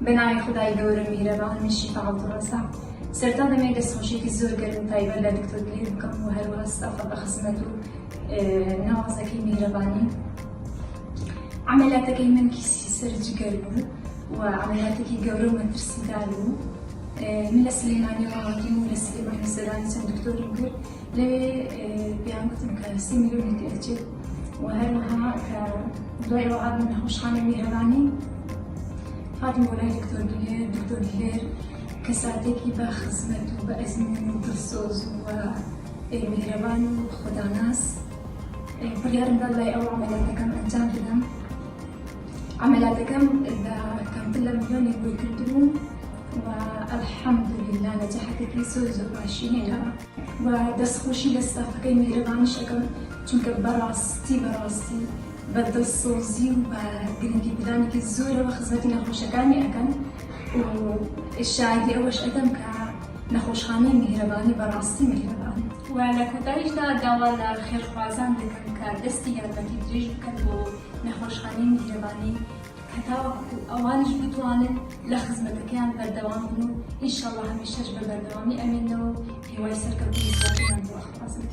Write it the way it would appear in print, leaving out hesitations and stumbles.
بنای خدای گەورە میهرەبان من شیفا عەبدوڕەزاق سەرەتا دەمەوێت دەستخۆشیێکی زۆر گەرم تایبەت لە دکتۆر دلێر بکەم و هەروەها ستافە بە خزمەت و ناوازەکەی میهرەبانی. عملیاتەکەی من کیسی سەرجگەر بوو و عملیاتێکی گەورە و مەترسیدار بوو. من لە سلێمانی ڕاهاتیم و لە سلێمانی سەرانی چەند دکتۆرم کرد لەوێ پێیان گوتم کە 30 میلیۆنێک دەچێت و هەروەها کە دوای ئەوە هاتم نەخۆشخانەی میهرەبانی هاتم بۆ لای دکتۆر دلێر کەساتێکی بە خزمەت و بە ئەزمون و دڵسۆز و میهرەبان و خوداناس بڕیارم دا لای ئەو عملیاتەکەم ئەنجام بدەم. عملیاتەکەم لە کەمتر لە ملیۆنێک بۆی کردبووم و ئەلحەمدوللیلا نەجاحەتێکی زۆر باشی هێنا و دەستخۆشی لە ستافەکەی میهرەبانیش ئەەکەم چونکە بەڕاستی بە دڵسۆزی و بە گرنگی بدانێکی زۆرەوە خزمەتی نەخۆشەکانی ئەەکەن و شایدی ئەوەش ئەدەم کە نەخۆشخانەی میهرەبانی بەڕاستی میهرەبان و لە کۆتاییشدا داوا لە خێرخوازان دەکەم کە دەستی یارمەتی درێژ بکەن بۆ نەخۆشخانەی میهرەبانی کە تاوەکو ئەوانش بتوانن لە خزمەتەکەیان بەردەوام بن و ئینشەڵڵا هەمیشەش بە بەردەوامی ئەمێنەوە و هێوای سەرکەوتنی زیاتریان بۆ ئەخوازم.